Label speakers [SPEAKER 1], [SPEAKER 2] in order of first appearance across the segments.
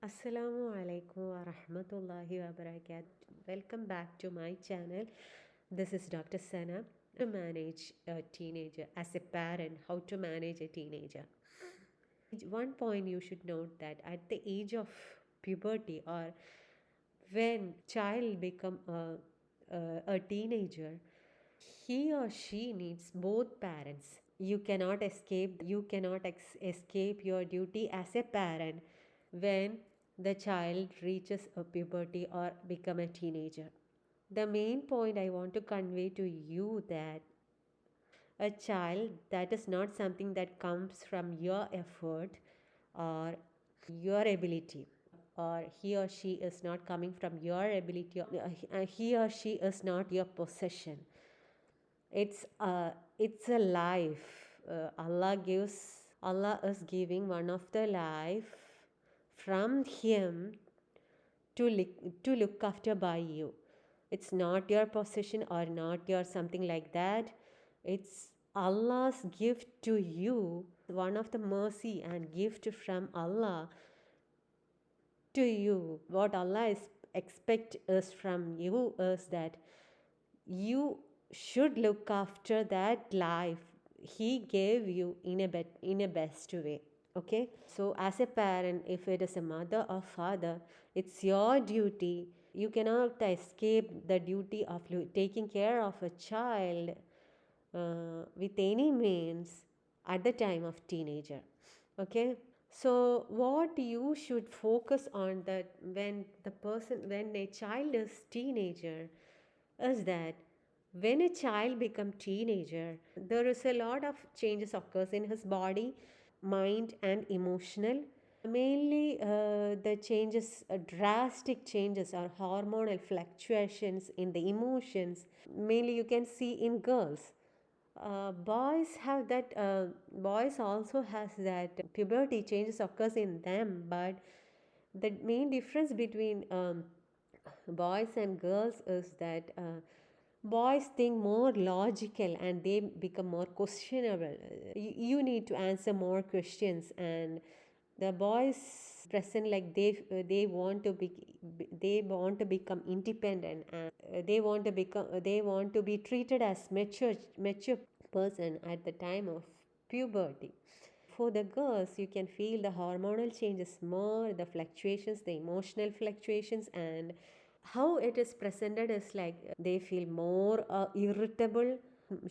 [SPEAKER 1] Assalamu alaikum wa rahmatullahi wa barakatuh. Welcome back to my channel. This is Dr. Sana. To manage a teenager as a parent, how to manage a teenager. One point you should note that at the age of puberty or when child become a teenager, he or she needs both parents. You cannot escape your duty as a parent when the child reaches a puberty or become a teenager. The main point I want to convey to you that a child, that is not something that comes from your effort or your ability, or he or she is not coming from your ability, he or she is not your possession. It's a life. Allah is giving one of the life from him to look after by you. It's not your possession or not your something like that. It's Allah's gift to you, one of the mercy and gift from Allah to you. What Allah is expect us from you is that you should look after that life he gave you in a best way. Okay, so as a parent, if it is a mother or father, it's your duty. You cannot escape the duty of taking care of a child with any means at the time of teenager. Okay, so what you should focus on, that when a child is teenager, is that when a child become teenager, there is a lot of changes occurs in his body, mind and emotional. Mainly the changes, drastic changes are hormonal fluctuations in the emotions. Mainly you can see in girls. Boys also has that puberty changes occurs in them, but the main difference between boys and girls is that boys think more logical and they become more questionable. You need to answer more questions, and the boys present like they want to become independent, and they want to be treated as mature person at the time of puberty. For the girls, you can feel the hormonal changes more, the fluctuations, the emotional fluctuations, and how it is presented is like they feel more irritable,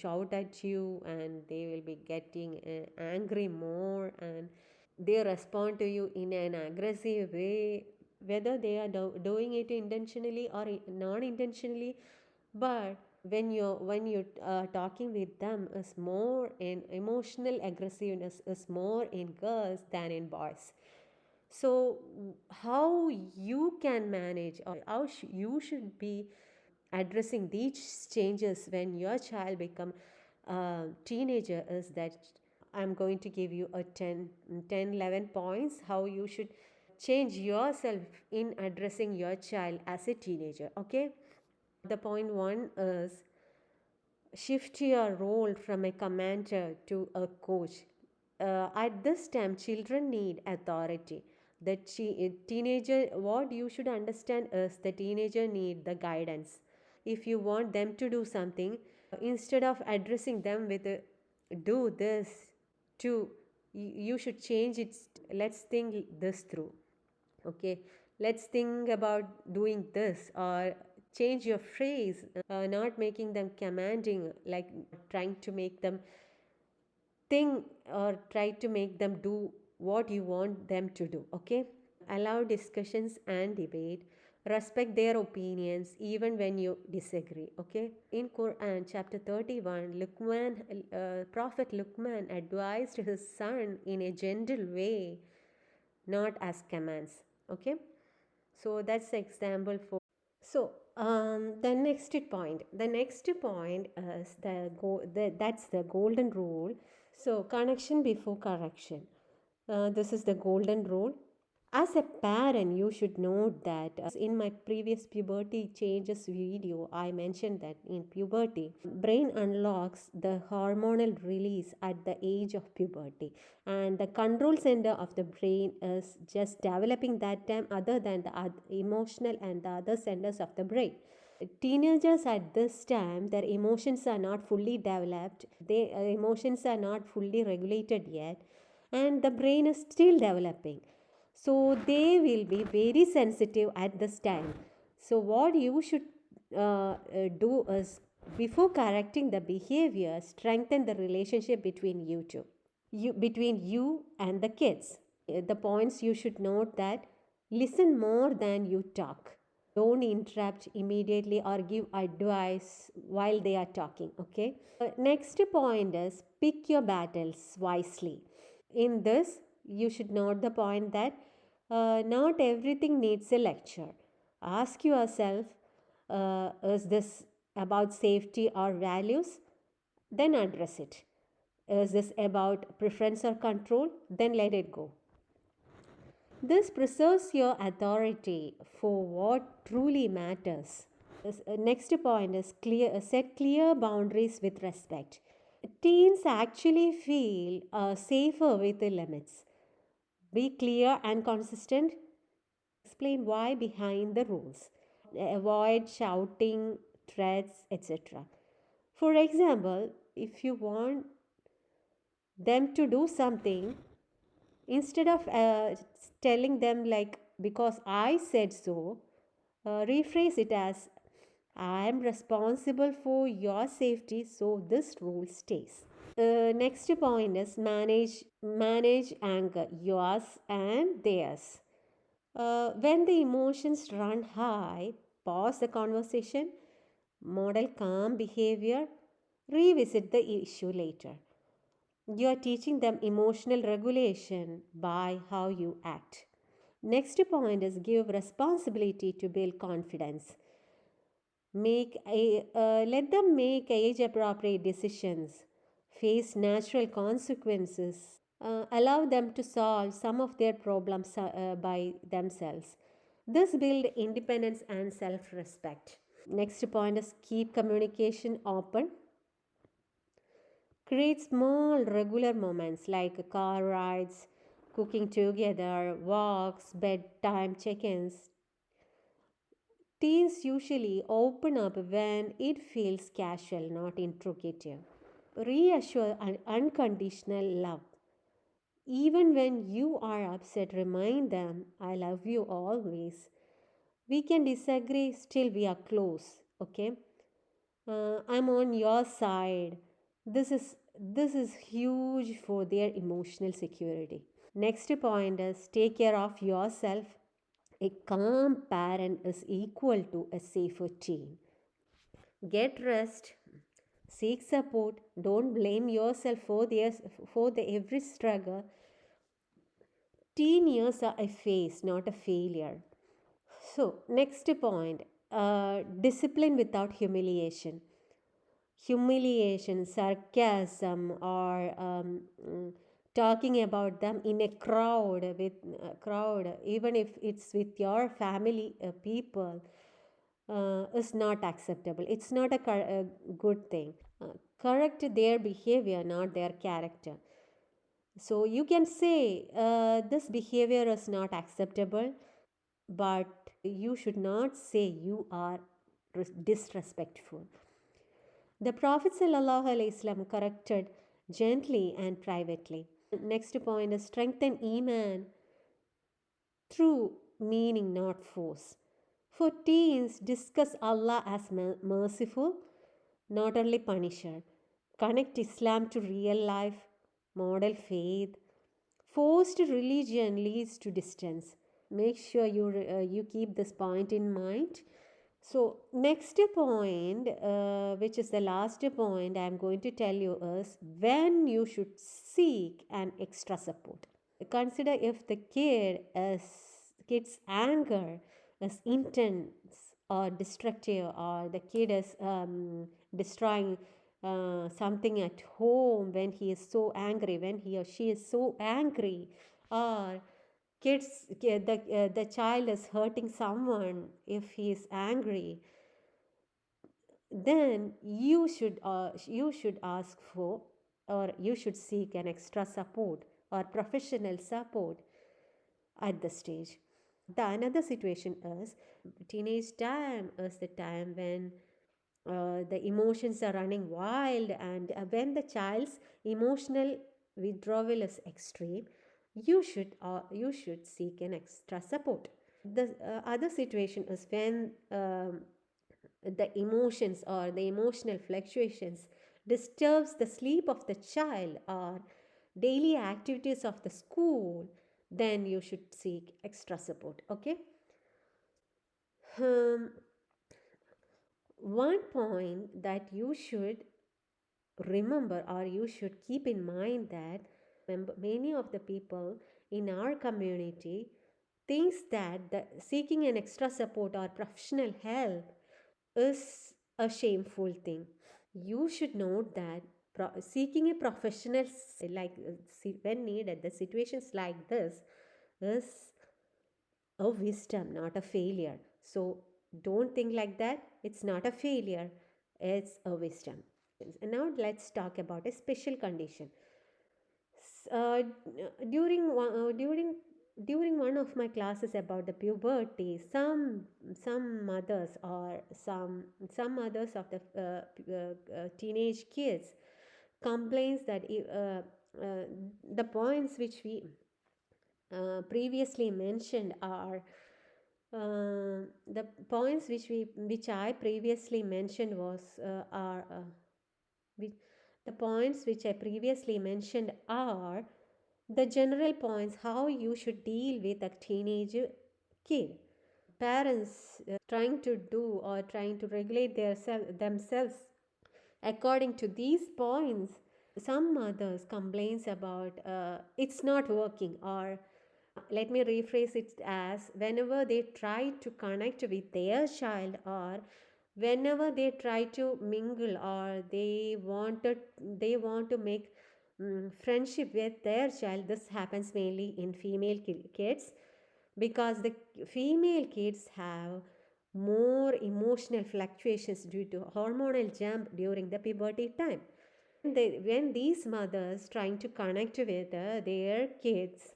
[SPEAKER 1] shout at you, and they will be getting angry more, and they respond to you in an aggressive way, whether they are doing it intentionally or non intentionally. But when you're talking with them, is more in emotional aggressiveness is more in girls than in boys. So how you can manage, or how you should be addressing these changes when your child become a teenager, is that I'm going to give you a 11 points how you should change yourself in addressing your child as a teenager. Okay, the point one is shift your role from a commander to a coach. At this time, children need authority. Teenager, what you should understand is the teenager need the guidance. If you want them to do something, instead of addressing them with do this, to you should change it. Let's think this through. Okay, let's think about doing this, or change your phrase, not making them commanding, like trying to make them think or try to make them do what you want them to do. Okay, allow discussions and debate, respect their opinions even when you disagree. Okay, in Quran chapter 31, Prophet Luqman advised his son in a gentle way, not as commands. Okay, so that's the example for. So the next point is that's the golden rule. So connection before correction. This is the golden rule. As a parent, you should note that in my previous puberty changes video, I mentioned that in puberty brain unlocks the hormonal release at the age of puberty, and the control center of the brain is just developing that time, other than the emotional and the other centers of the brain. Teenagers at this time, their emotions are not fully developed, their emotions are not fully regulated yet, and the brain is still developing, so they will be very sensitive at this time. So what you should do is, before correcting the behavior, strengthen the relationship between you two, between you and the kids. The points you should note that: listen more than you talk. Don't interrupt immediately or give advice while they are talking, okay? Next point is, pick your battles wisely. In this, you should note the point that not everything needs a lecture. Ask yourself, is this about safety or values? Then address it. Is this about preference or control? Then let it go. This preserves your authority for what truly matters. Next point is set clear boundaries with respect. Teens actually feel safer with the limits. Be clear and consistent. Explain why behind the rules. Avoid shouting, threats, etc. For example, if you want them to do something, instead of telling them like, because I said so, rephrase it as, I am responsible for your safety, so this rule stays. Next point is, manage anger, yours and theirs. When the emotions run high, pause the conversation, model calm behavior, revisit the issue later. You are teaching them emotional regulation by how you act. Next point is, give responsibility to build confidence. Let them make age appropriate decisions, face natural consequences, allow them to solve some of their problems by themselves. This builds independence and self respect. Next point is, keep communication open. Create small regular moments like car rides, cooking together, walks, bedtime check ins. Teens usually open up when it feels casual, not interrogative. Reassure unconditional love. Even when you are upset, remind them, I love you always. We can disagree, still we are close, okay? I'm on your side. This is huge for their emotional security. Next point is, take care of yourself. A calm parent is equal to a safer teen. Get rest, seek support, don't blame yourself for the every struggle. Teen years are a phase, not a failure. So, next point, discipline without humiliation. Humiliation, sarcasm, or talking about them in a crowd, even if it's with your family people, is not acceptable. It's not a good thing. Correct their behavior, not their character. So you can say this behavior is not acceptable, but you should not say you are disrespectful. The Prophet ﷺ corrected gently and privately. Next point is, strengthen Iman through meaning, not force. For teens, discuss Allah as merciful, not only punisher. Connect Islam to real life, model faith. Forced religion leads to distance. Make sure you keep this point in mind. So, next point, which is the last point I am going to tell you, is when you should seek an extra support. Consider if the kid's anger is intense or destructive, or the kid is destroying something at home when he is so angry, when he or she is so angry, or The child is hurting someone, if he is angry, then you should ask for, or you should seek an extra support or professional support at the stage. The another situation is teenage time is the time when the emotions are running wild, and when the child's emotional withdrawal is extreme, you should seek an extra support. The other situation is when the emotions or the emotional fluctuations disturbs the sleep of the child or daily activities of the school, then you should seek extra support. Okay. um, One point that you should remember, or you should keep in mind, that many of the people in our community thinks that seeking an extra support or professional help is a shameful thing. You should note that seeking a professional when needed, the situations like this is a wisdom, not a failure. So don't think like that. It's not a failure, it's a wisdom. And now let's talk about a special condition. S- Uh, during one of my classes about the puberty, some mothers or some mothers of the teenage kids complains that the points which we previously mentioned are the points which I previously mentioned was are which, the points which I previously mentioned are the general points how you should deal with a teenage kid. Parents trying to do or trying to regulate themselves according to these points. Some mothers complains about it's not working, or let me rephrase it as, whenever they try to connect with their child, or whenever they try to mingle, or they want to make friendship with their child, this happens mainly in female kids, because the female kids have more emotional fluctuations due to hormonal jump during the puberty time. When these mothers trying to connect with their kids,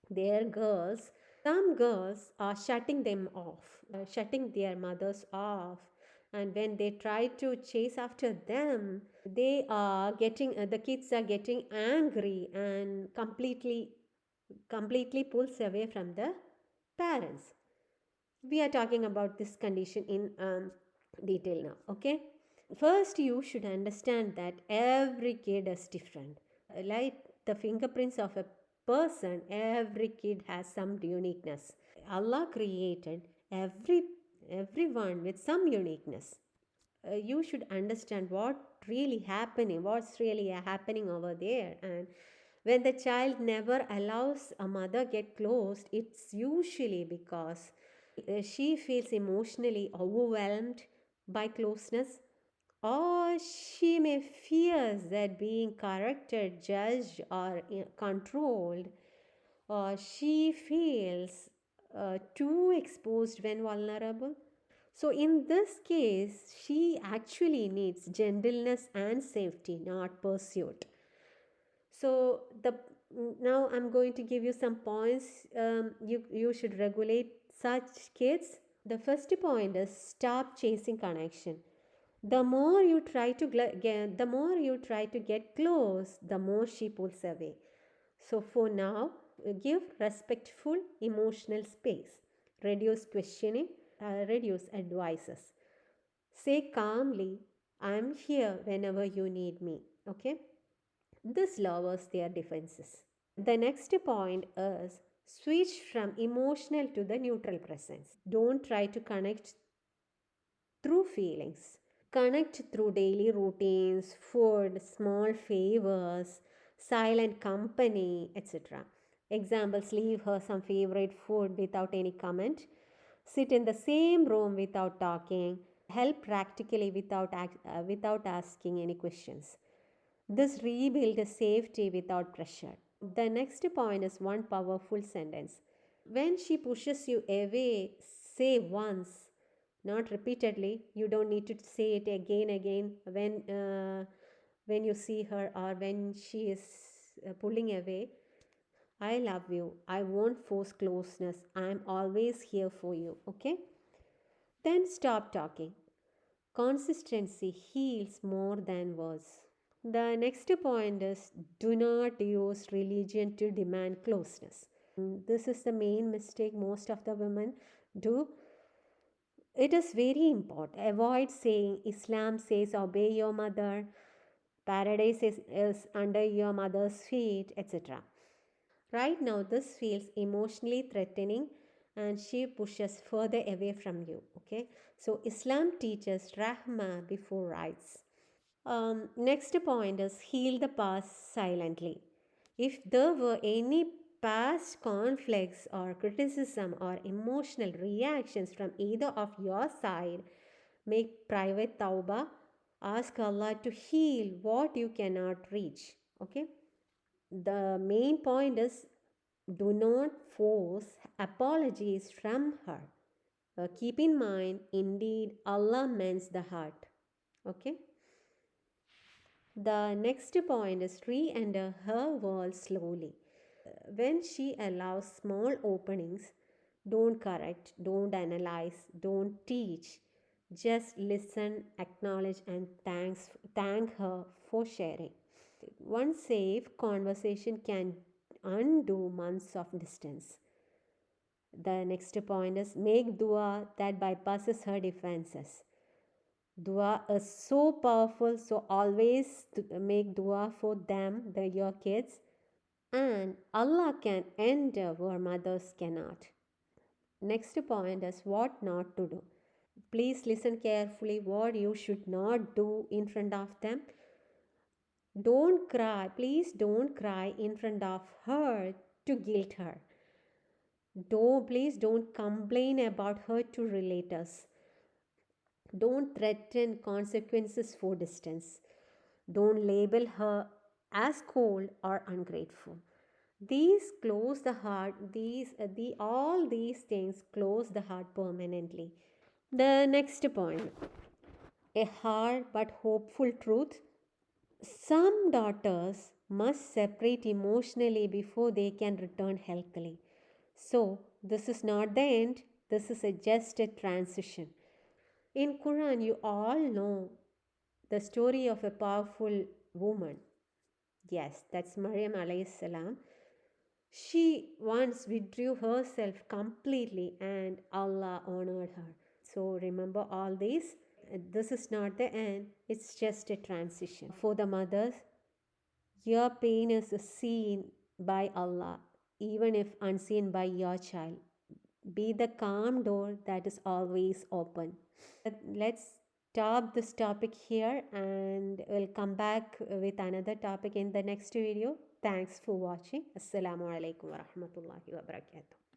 [SPEAKER 1] their girls, some girls are shutting them off, shutting their mothers off, and when they try to chase after them, they are getting the kids are getting angry and completely pulls away from the parents. We are talking about this condition in detail now. Okay. First, you should understand that every kid is different. Like the fingerprints of a person, every kid has some uniqueness. Allah created everyone with some uniqueness. You should understand what's really happening over there. And when the child never allows a mother get close, it's usually because she feels emotionally overwhelmed by closeness, or she may fears that being corrected, judged, or controlled, or she feels too exposed when vulnerable. So, in this case, she actually needs gentleness and safety, not pursuit. So, now I'm going to give you some points you should regulate such kids. The first point is stop chasing connection. The more you try to get close, the more she pulls away. So for now, give respectful emotional space. Reduce questioning, reduce advices. Say calmly, I'm here whenever you need me. Okay? This lowers their defenses. The next point is switch from emotional to the neutral presence. Don't try to connect through feelings. Connect through daily routines, food, small favors, silent company, etc. Examples: leave her some favorite food without any comment, sit in the same room without talking, help practically without asking any questions. This rebuilds safety without pressure. The next point is one powerful sentence. When she pushes you away, say once, not repeatedly. You don't need to say it again when you see her or when she is pulling away. I love you. I won't force closeness. I'm always here for you. Okay? Then stop talking. Consistency heals more than words. The next point is do not use religion to demand closeness. This is the main mistake most of the women do. It is very important. Avoid saying Islam says obey your mother, paradise is under your mother's feet, etc. Right now, this feels emotionally threatening and she pushes further away from you. Okay, so Islam teaches Rahma before rights. Next point is heal the past silently. If there were any past conflicts or criticism or emotional reactions from either of your side, make private tawbah. Ask Allah to heal what you cannot reach. Okay. The main point is do not force apologies from her. Keep in mind, indeed, Allah mends the heart. Okay. The next point is re enter her world slowly. When she allows small openings, don't correct, don't analyze, don't teach. Just listen, acknowledge, and thank her for sharing. One safe conversation can undo months of distance. The next point is make dua that bypasses her defenses. Dua is so powerful, so always make dua for them, your kids, and Allah can enter where mothers cannot. Next point is what not to do. Please listen carefully what you should not do in front of them. Don't cry, please don't cry in front of her to guilt her. Please don't complain about her to relators. Don't threaten consequences for distance. Don't label her as cold or ungrateful. These close the heart. All these things close the heart permanently. The next point, a hard but hopeful truth. Some daughters must separate emotionally before they can return healthily. So, this is not the end, this is just a transition. In Quran, you all know the story of a powerful woman. Yes, that's Maryam alayhi salam. She once withdrew herself completely and Allah honored her. So remember all this. This is not the end, it's just a transition. For the mothers, your pain is seen by Allah, even if unseen by your child. Be the calm door that is always open. Let's stop this topic here and we'll come back with another topic in the next video. Thanks for watching. Assalamu alaikum wa rahmatullahi wa barakatuh.